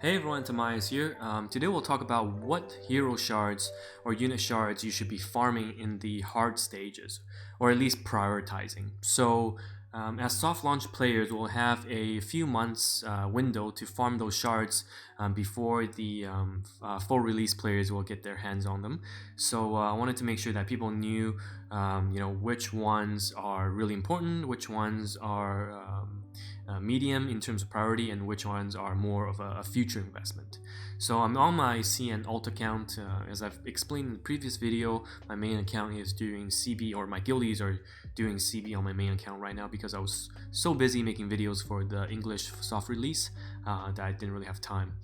Hey everyone, Tobias here. Today we'll talk about what hero shards or unit shards you should be farming in the hard stages, or at least prioritizing. As soft launch players, we'll have a few months window to farm those shards before the full release players will get their hands on them. I wanted to make sure that people knew, which ones are really important, which ones are medium in terms of priority, and which ones are more of a future investment. So I'm on my CN alt account. As I've explained in the previous video, my main account is doing CB, or my guildies are doing CB on my main account right now because I was so busy making videos for the English soft release that I didn't really have time.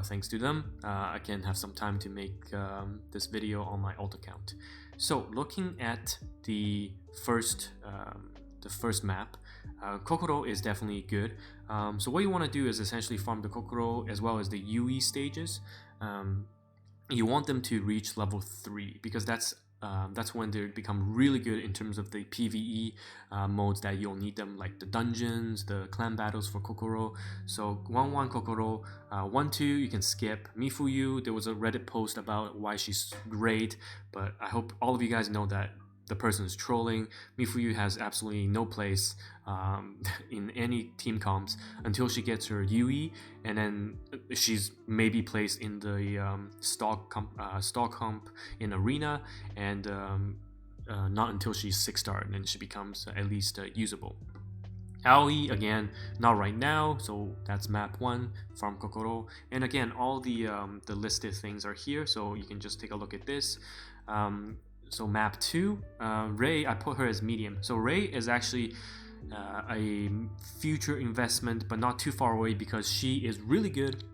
Thanks to them, I can have some time to make this video on my alt account. So looking at the first map, Kokoro is definitely good. So what you want to do is essentially farm the Kokoro as well as the UE stages. You want them to reach level 3 because that's when they become really good in terms of the PvE modes that you'll need them, like the dungeons, the clan battles for Kokoro. So 1-1 Kokoro, 1-2 you can skip. Mifuyu, there was a Reddit post about why she's great, but I hope all of you guys know that the person is trolling. Mifuyu has absolutely no place in any team comps until she gets her UE, and then she's maybe placed in the stock comp in arena, and not until she's 6-star, and then she becomes at least usable. Aoi, again, not right now, so that's map 1, farm Kokoro. And again, all the listed things are here, so you can just take a look at this. So map 2, Ray, I put her as medium. So Ray is actually a future investment, but not too far away, because she is really good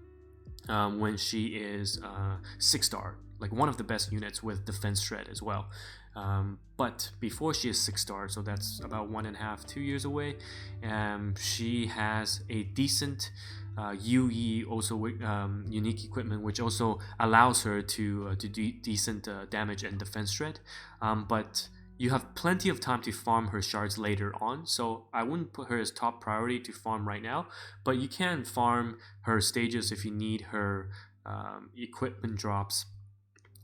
when she is 6-star, like one of the best units with defense shred as well. But before she is 6-star, so that's about 1.5-2 years away, she has a decent UE, also unique equipment, which also allows her to do decent damage and defense shred. But you have plenty of time to farm her shards later on, so I wouldn't put her as top priority to farm right now, but you can farm her stages if you need her equipment drops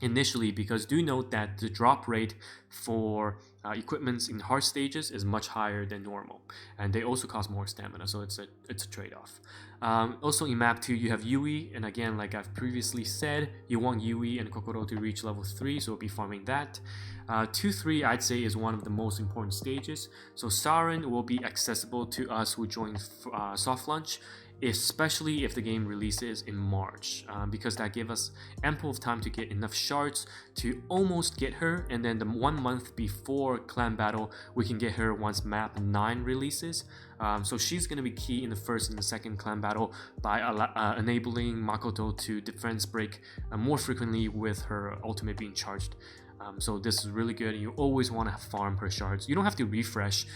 initially, because do note that the drop rate for equipments in hard stages is much higher than normal, and they also cost more stamina, so it's a trade-off. Also in map 2 you have Yui, and again, like I've previously said, you want Yui and Kokoro to reach level 3, so we'll be farming that. 2-3 I'd say is one of the most important stages, so Saren will be accessible to us who join soft launch, especially if the game releases in March, because that gives us ample of time to get enough shards to almost get her, and then the 1 month before clan battle we can get her once map 9 releases. So she's going to be key in the first and the second clan battle by enabling Makoto to defense break more frequently with her ultimate being charged. So this is really good. You always want to farm her shards. You don't have to refresh.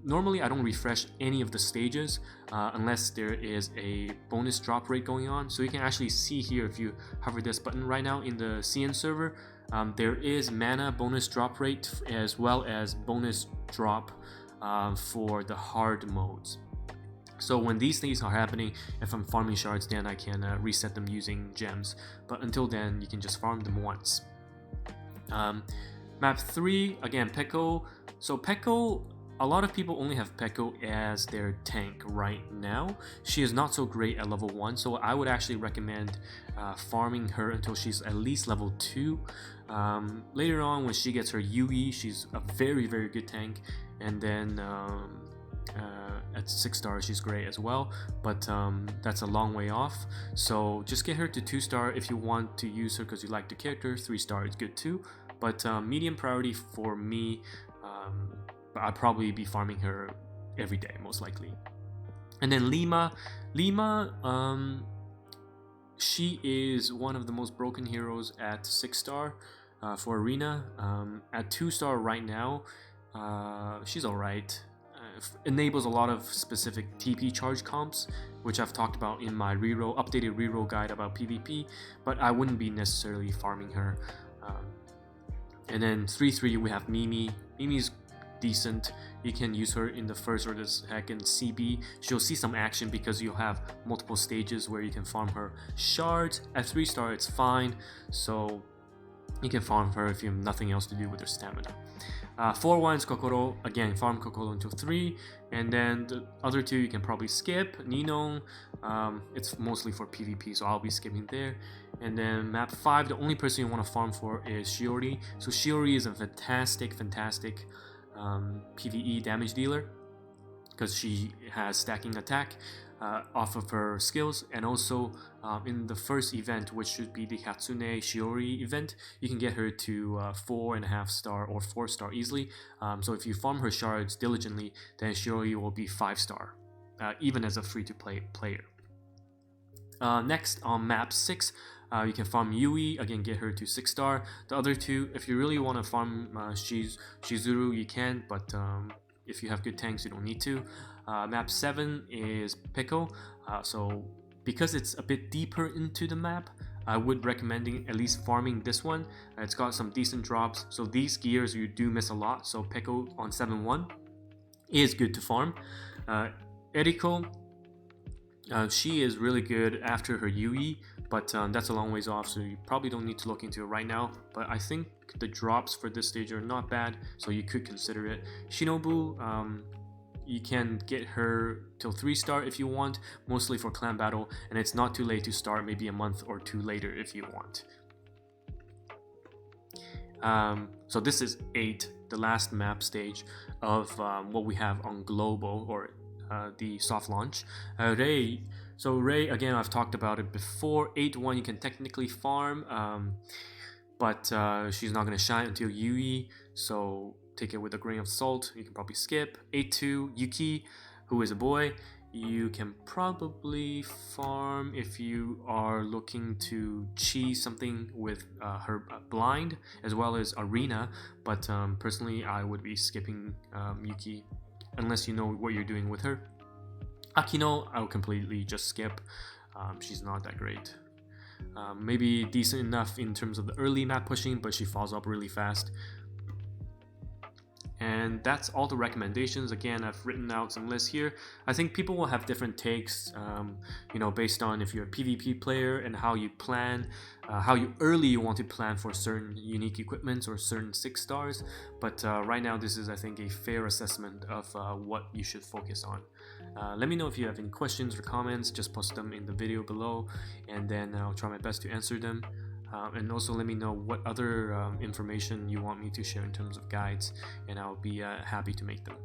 Normally I don't refresh any of the stages unless there is a bonus drop rate going on. So you can actually see here if you hover this button right now in the CN server, there is mana bonus drop rate as well as bonus drop for the hard modes. So when these things are happening, if I'm farming shards, then I can reset them using gems. But until then, you can just farm them once. Map 3, again, Pico. So Pico, a lot of people only have Pico as their tank right now. She is not so great at level 1, so I would actually recommend farming her until she's at least level 2. Later on, when she gets her UE, she's a very, very good tank, and then at 6-star she's great as well, but that's a long way off. So just get her to 2-star if you want to use her because you like the character. 3-star is good too, but medium priority for me. I'd probably be farming her every day most likely. And then Lima, she is one of the most broken heroes at 6-star for arena. At 2-star right now, she's alright. Enables a lot of specific TP charge comps, which I've talked about in my updated reroll guide about PvP, but I wouldn't be necessarily farming her. And then 3-3 we have Mimi. Mimi's decent. You can use her in the first or the second CB. She'll see some action because you'll have multiple stages where you can farm her shards. At 3 star it's fine, so you can farm her if you have nothing else to do with her stamina. 4-1 is Kokoro. Again, farm Kokoro until 3, and then the other 2 you can probably skip. Nino, it's mostly for PvP, so I'll be skipping there. And then map 5, the only person you want to farm for is Shiori. So Shiori is a fantastic PvE damage dealer because she has stacking attack off of her skills, and also in the first event, which should be the Hatsune Shiori event, you can get her to 4.5 star or 4 star easily. So if you farm her shards diligently, then Shiori will be 5 star, even as a free-to-play player. Next, on map 6, you can farm Yui, again get her to 6 star. The other 2, if you really want to farm Shizuru, you can, but if you have good tanks, you don't need to. Map 7 is Pico, so because it's a bit deeper into the map, I would recommend at least farming this one. It's got some decent drops, so these gears you do miss a lot, so Pico on 7-1 is good to farm. Eriko, she is really good after her Yui, but that's a long ways off, so you probably don't need to look into it right now, but I think the drops for this stage are not bad, so you could consider it. Shinobu, you can get her till 3 star if you want, mostly for clan battle, and it's not too late to start, maybe a month or 2 later if you want. So this is 8, the last map stage of what we have on global, or the soft launch. Rei, so Rei, again, I've talked about it before. 8-1 you can technically farm, but she's not going to shine until Yui, so take it with a grain of salt. You can probably skip. 8-2 Yuki, who is a boy, you can probably farm if you are looking to cheese something with her blind as well as arena, but personally I would be skipping Yuki unless you know what you're doing with her. Akino, I would completely just skip. She's not that great. Maybe decent enough in terms of the early map pushing, but she falls up really fast. And that's all the recommendations. Again, I've written out some lists here. I think people will have different takes, based on if you're a PvP player and how you plan, how early you want to plan for certain unique equipments or certain 6 stars. But right now, this is, I think, a fair assessment of what you should focus on. Let me know if you have any questions or comments. Just post them in the video below, and then I'll try my best to answer them. And also let me know what other information you want me to share in terms of guides, and I'll be happy to make them.